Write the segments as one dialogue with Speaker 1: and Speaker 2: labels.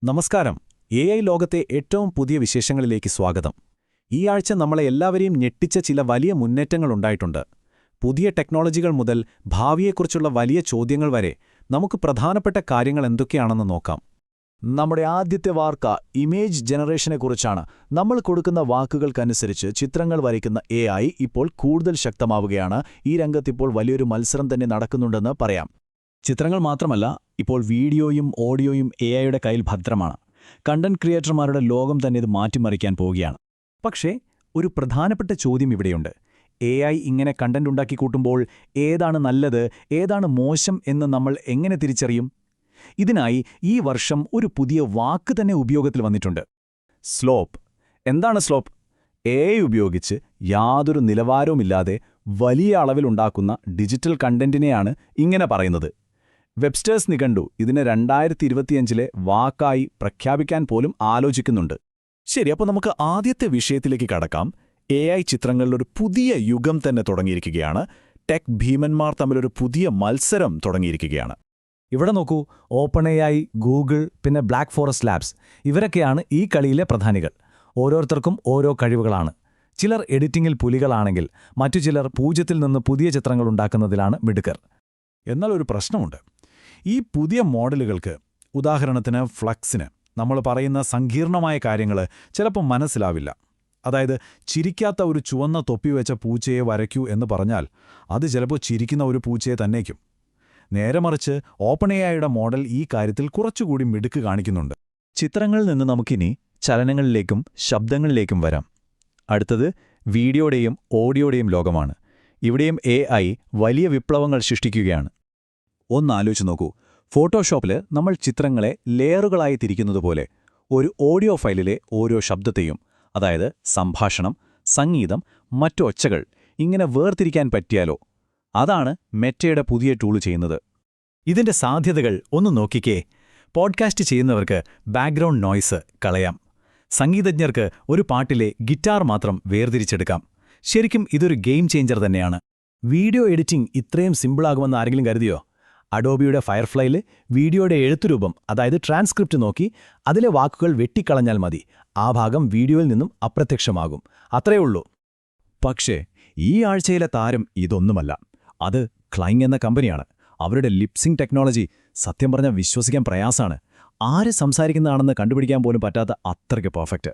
Speaker 1: നമസ്കാരം. ലോകത്തെ ഏറ്റവും പുതിയ വിശേഷങ്ങളിലേക്ക് സ്വാഗതം. ഈ ആഴ്ച നമ്മളെ എല്ലാവരെയും ഞെട്ടിച്ച ചില വലിയ മുന്നേറ്റങ്ങളുണ്ടായിട്ടുണ്ട്. പുതിയ ടെക്നോളജികൾ മുതൽ ഭാവിയെക്കുറിച്ചുള്ള വലിയ ചോദ്യങ്ങൾ വരെ നമുക്ക് പ്രധാനപ്പെട്ട കാര്യങ്ങൾ എന്തൊക്കെയാണെന്ന് നോക്കാം.
Speaker 2: നമ്മുടെ ആദ്യത്തെ വാർത്ത ഇമേജ് ജനറേഷനെക്കുറിച്ചാണ്. നമ്മൾ കൊടുക്കുന്ന വാക്കുകൾക്കനുസരിച്ച് ചിത്രങ്ങൾ വരയ്ക്കുന്ന ഇപ്പോൾ കൂടുതൽ ശക്തമാവുകയാണ്. ഈ രംഗത്തിപ്പോൾ വലിയൊരു മത്സരം തന്നെ നടക്കുന്നുണ്ടെന്ന് പറയാം.
Speaker 3: ചിത്രങ്ങൾ മാത്രമല്ല, ഇപ്പോൾ വീഡിയോയും ഓഡിയോയും യുടെ കയ്യിൽ ഭദ്രമാണ്. കണ്ടന്റ് ക്രിയേറ്റർമാരുടെ ലോകം തന്നെ ഇത് മാറ്റിമറിക്കാൻ പോവുകയാണ്.
Speaker 1: പക്ഷേ ഒരു പ്രധാനപ്പെട്ട ചോദ്യം ഇവിടെയുണ്ട്. ഇങ്ങനെ കണ്ടന്റ് ഉണ്ടാക്കി കൂട്ടുമ്പോൾ ഏതാണ് നല്ലത്, ഏതാണ് മോശം എന്ന് നമ്മൾ എങ്ങനെ തിരിച്ചറിയും? ഇതിനായി ഈ വർഷം ഒരു പുതിയ വാക്ക് തന്നെ ഉപയോഗത്തിൽ വന്നിട്ടുണ്ട്: സ്ലോപ്പ്. എന്താണ് സ്ലോപ്പ്? ഉപയോഗിച്ച് യാതൊരു നിലവാരവുമില്ലാതെ വലിയ അളവിലുണ്ടാക്കുന്ന ഡിജിറ്റൽ കണ്ടന്റിനെയാണ് ഇങ്ങനെ പറയുന്നത്. വെബ്സ്റ്റേഴ്സ് നിഘണ്ടു ഇതിനെ 2025 വാക്കായി പ്രഖ്യാപിക്കാൻ പോലും ആലോചിക്കുന്നുണ്ട്.
Speaker 2: ശരി, അപ്പോൾ നമുക്ക് ആദ്യത്തെ വിഷയത്തിലേക്ക് കടക്കാം. ചിത്രങ്ങളിലൊരു പുതിയ യുഗം തന്നെ തുടങ്ങിയിരിക്കുകയാണ്. ടെക് ഭീമന്മാർ തമ്മിലൊരു പുതിയ മത്സരം തുടങ്ങിയിരിക്കുകയാണ്.
Speaker 1: ഇവിടെ നോക്കൂ, ഓപ്പൺ ഗൂഗിൾ, പിന്നെ ബ്ലാക്ക് ഫോറസ്റ്റ് ലാബ്സ്, ഇവരൊക്കെയാണ് ഈ കളിയിലെ പ്രധാനികൾ. ഓരോരുത്തർക്കും ഓരോ കഴിവുകളാണ്. ചിലർ എഡിറ്റിംഗിൽ പുലികളാണെങ്കിൽ മറ്റു ചിലർ പൂജ്യത്തിൽ നിന്ന് പുതിയ ചിത്രങ്ങൾ ഉണ്ടാക്കുന്നതിലാണ് മിടുക്കർ.
Speaker 2: എന്നാൽ ഒരു പ്രശ്നമുണ്ട്. ഈ പുതിയ മോഡലുകൾക്ക്, ഉദാഹരണത്തിന് ഫ്ലക്സിന്, നമ്മൾ പറയുന്ന സങ്കീർണമായ കാര്യങ്ങൾ ചിലപ്പോൾ മനസ്സിലാവില്ല. അതായത്, ചിരിക്കാത്ത ഒരു ചുവന്ന തൊപ്പി വെച്ച പൂച്ചയെ വരയ്ക്കൂ എന്ന് പറഞ്ഞാൽ അത് ചിലപ്പോൾ ചിരിക്കുന്ന ഒരു പൂച്ചയെ തന്നേക്കും. നേരെ മറിച്ച് ഓപ്പൺ മോഡൽ ഈ കാര്യത്തിൽ കുറച്ചുകൂടി മിടുക്ക് കാണിക്കുന്നുണ്ട്.
Speaker 3: ചിത്രങ്ങളിൽ നിന്ന് നമുക്കിനി ചലനങ്ങളിലേക്കും ശബ്ദങ്ങളിലേക്കും വരാം. അടുത്തത് വീഡിയോയുടെയും ഓഡിയോയുടെയും ലോകമാണ്. ഇവിടെയും വലിയ വിപ്ലവങ്ങൾ സൃഷ്ടിക്കുകയാണ്.
Speaker 1: ഒന്നാലോചിച്ച് നോക്കൂ. ഫോട്ടോഷോപ്പിൽ നമ്മൾ ചിത്രങ്ങളെ ലെയറുകളായി തിരിക്കുന്നതുപോലെ ഒരു ഓഡിയോ ഫയലിലെ ഓരോ ശബ്ദത്തെയും, അതായത് സംഭാഷണം, സംഗീതം, മറ്റു ഒച്ചകൾ, ഇങ്ങനെ വേർതിരിക്കാൻ പറ്റിയാലോ? അതാണ് മെറ്റയുടെ പുതിയ ടൂൾ ചെയ്യുന്നത്. ഇതിന്റെ സാധ്യതകൾ ഒന്ന് നോക്കിക്കേ. പോഡ്കാസ്റ്റ് ചെയ്യുന്നവർക്ക് ബാക്ക്ഗ്രൗണ്ട് നോയ്സ് കളയാം. സംഗീതജ്ഞർക്ക് ഒരു പാട്ടിലെ ഗിറ്റാർ മാത്രം വേർതിരിച്ചെടുക്കാം. ശരിക്കും ഇതൊരു ഗെയിം ചേഞ്ചർ തന്നെയാണ്. വീഡിയോ എഡിറ്റിംഗ് ഇത്രയും സിമ്പിളാകുമെന്ന് ആരെങ്കിലും കരുതിയോ? അഡോബിയുടെ ഫയർഫ്ലൈയിൽ വീഡിയോയുടെ എഴുത്തുരൂപം, അതായത് ട്രാൻസ്ക്രിപ്റ്റ് നോക്കി അതിലെ വാക്കുകൾ വെട്ടിക്കളഞ്ഞാൽ മതി. ആ ഭാഗം വീഡിയോയിൽ നിന്നും അപ്രത്യക്ഷമാകും. അത്രയേ ഉള്ളൂ.
Speaker 3: പക്ഷേ ഈ ആഴ്ചയിലെ താരം ഇതൊന്നുമല്ല. അത് ക്ലൈങ് എന്ന കമ്പനിയാണ്. അവരുടെ ലിപ്സിംഗ് ടെക്നോളജി സത്യം പറഞ്ഞാൽ വിശ്വസിക്കാൻ പ്രയാസാണ്. ആര് സംസാരിക്കുന്നതാണെന്ന് കണ്ടുപിടിക്കാൻ പോലും പറ്റാത്ത അത്രയ്ക്ക് പെർഫെക്റ്റ്.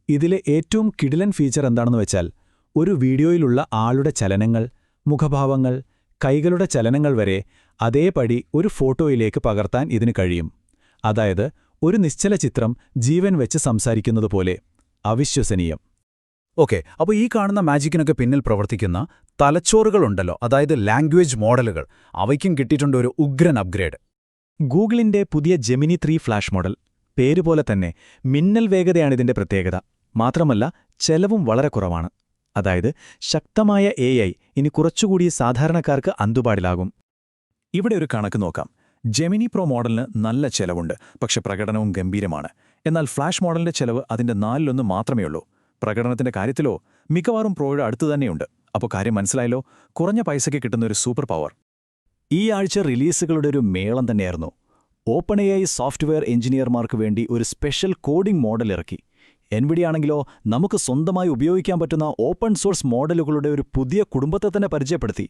Speaker 1: ഇതിലെ ഏറ്റവും കിടിലൻ ഫീച്ചർ എന്താണെന്ന് വെച്ചാൽ, ഒരു വീഡിയോയിലുള്ള ആളുടെ ചലനങ്ങൾ, മുഖഭാവങ്ങൾ, കൈകളുടെ ചലനങ്ങൾ വരെ അതേപടി ഒരു ഫോട്ടോയിലേക്ക് പകർത്താൻ ഇതിന് കഴിയും. അതായത്, ഒരു നിശ്ചല ചിത്രം ജീവൻ വെച്ച് സംസാരിക്കുന്നതുപോലെ. അവിശ്വസനീയം.
Speaker 2: ഓക്കെ, അപ്പോൾ ഈ കാണുന്ന മാജിക്കിനൊക്കെ പിന്നിൽ പ്രവർത്തിക്കുന്ന തലച്ചോറുകളുണ്ടല്ലോ, അതായത് ലാംഗ്വേജ് മോഡലുകൾ, അവയ്ക്കും കിട്ടിയിട്ടുണ്ട് ഒരു ഉഗ്രൻ അപ്ഗ്രേഡ്.
Speaker 1: ഗൂഗിളിന്റെ പുതിയ ജെമിനി 3 ഫ്ലാഷ് മോഡൽ. പേരുപോലെ തന്നെ മിന്നൽ വേഗതയാണിതിന്റെ പ്രത്യേകത. മാത്രമല്ല, ചെലവും വളരെ കുറവാണ്. അതായത്, ശക്തമായ ഇനി കുറച്ചുകൂടി സാധാരണക്കാർക്ക് അന്തുപാടിലാകും.
Speaker 2: ഇവിടെ ഒരു കണക്ക് നോക്കാം. ജെമിനി പ്രോ മോഡലിന് നല്ല ചെലവുണ്ട്, പക്ഷെ പ്രകടനവും ഗംഭീരമാണ്. എന്നാൽ ഫ്ലാഷ് മോഡലിന്റെ ചെലവ് അതിന്റെ 4-1 മാത്രമേ ഉള്ളൂ. പ്രകടനത്തിന്റെ കാര്യത്തിലോ മിക്കവാറും പ്രോയുടെ അടുത്തുതന്നെയുണ്ട്. അപ്പോൾ കാര്യം മനസ്സിലായല്ലോ, കുറഞ്ഞ പൈസയ്ക്ക് കിട്ടുന്ന ഒരു സൂപ്പർ പവർ.
Speaker 1: ഈ ആഴ്ച റിലീസുകളുടെ ഒരു മേളം തന്നെയായിരുന്നു. ഓപ്പൺ സോഫ്റ്റ്വെയർ എഞ്ചിനീയർമാർക്ക് വേണ്ടി ഒരു സ്പെഷ്യൽ കോഡിംഗ് മോഡൽ ഇറക്കി. എൻവിഡിയാണെങ്കിലോ നമുക്ക് സ്വന്തമായി ഉപയോഗിക്കാൻ പറ്റുന്ന ഓപ്പൺ സോഴ്സ് മോഡലുകളുടെ ഒരു പുതിയ കുടുംബത്തെ തന്നെ പരിചയപ്പെടുത്തി.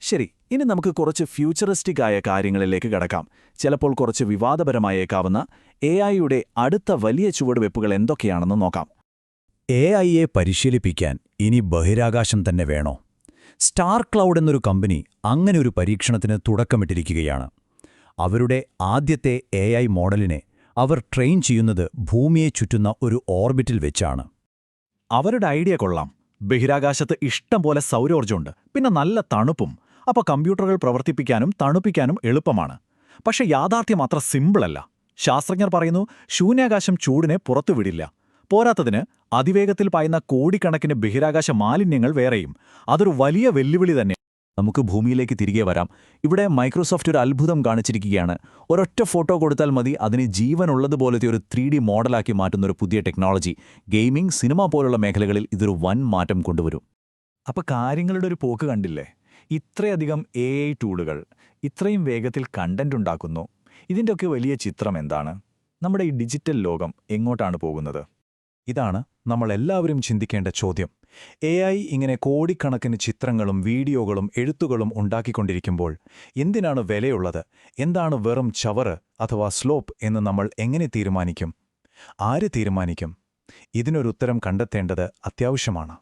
Speaker 2: ശരി, ഇനി നമുക്ക് കുറച്ച് ഫ്യൂച്ചറിസ്റ്റിക് ആയ കാര്യങ്ങളിലേക്ക് കടക്കാം. ചിലപ്പോൾ കുറച്ച് വിവാദപരമായേക്കാവുന്ന യുടെ അടുത്ത വലിയ ചുവടുവെപ്പുകൾ എന്തൊക്കെയാണെന്ന് നോക്കാം.
Speaker 3: പരിശീലിപ്പിക്കാൻ ഇനി ബഹിരാകാശം തന്നെ വേണോ? സ്റ്റാർ ക്ലൗഡ് എന്നൊരു കമ്പനി അങ്ങനെ ഒരു പരീക്ഷണത്തിന് തുടക്കമിട്ടിരിക്കുകയാണ്. അവരുടെ ആദ്യത്തെ മോഡലിനെ അവർ ട്രെയിൻ ചെയ്യുന്നത് ഭൂമിയെ ചുറ്റുന്ന ഒരു ഓർബിറ്റിൽ വെച്ചാണ്.
Speaker 2: അവരുടെ ഐഡിയ കൊള്ളാം. ബഹിരാകാശത്ത് ഇഷ്ടം പോലെ സൗരോർജ്ജമുണ്ട്, പിന്നെ നല്ല തണുപ്പും. അപ്പോൾ കമ്പ്യൂട്ടറുകൾ പ്രവർത്തിപ്പിക്കാനും തണുപ്പിക്കാനും എളുപ്പമാണ്. പക്ഷെ യാഥാർത്ഥ്യം അത്ര സിമ്പിളല്ല. ശാസ്ത്രജ്ഞർ പറയുന്നു, ശൂന്യാകാശം ചൂടിനെ പുറത്തുവിടില്ല. പോരാത്തതിന് അതിവേഗത്തിൽ പായുന്ന കോടിക്കണക്കിന് ബഹിരാകാശ മാലിന്യങ്ങൾ വേറെയും. അതൊരു വലിയ വെല്ലുവിളി തന്നെ.
Speaker 1: നമുക്ക് ഭൂമിയിലേക്ക് തിരികെ വരാം. ഇവിടെ മൈക്രോസോഫ്റ്റ് ഒരു അത്ഭുതം കാണിച്ചിരിക്കുകയാണ്. ഒരൊറ്റ ഫോട്ടോ കൊടുത്താൽ മതി അതിന് ജീവനുള്ളതുപോലത്തെ ഒരു 3D മോഡലാക്കി മാറ്റുന്നൊരു പുതിയ ടെക്നോളജി. ഗെയിമിംഗ്, സിനിമ പോലുള്ള മേഖലകളിൽ ഇതൊരു വൻ മാറ്റം കൊണ്ടുവരും.
Speaker 2: അപ്പോൾ കാര്യങ്ങളുടെ ഒരു പോക്ക് കണ്ടില്ലേ? ഇത്രയധികം ടൂളുകൾ ഇത്രയും വേഗത്തിൽ കണ്ടന്റ് ഉണ്ടാക്കുന്നു. ഇതിൻ്റെയൊക്കെ വലിയ ചിത്രം എന്താണ്? നമ്മുടെ ഈ ഡിജിറ്റൽ ലോകം എങ്ങോട്ടാണ് പോകുന്നത്? ഇതാണ് നമ്മളെല്ലാവരും ചിന്തിക്കേണ്ട ചോദ്യം. AI ഇങ്ങനെ കോടിക്കണക്കിന് ചിത്രങ്ങളും വീഡിയോകളും എഴുത്തുകളും ഉണ്ടാക്കിക്കൊണ്ടിരിക്കുമ്പോൾ എന്തിനാണ് വിലയുള്ളത്, എന്താണ് വെറും ചവറ് അഥവാ സ്ലോപ്പ് എന്ന് നമ്മൾ എങ്ങനെ തീരുമാനിക്കും? ആര് തീരുമാനിക്കും? ഇതിനൊരുത്തരം കണ്ടെത്തേണ്ടത് അത്യാവശ്യമാണ്.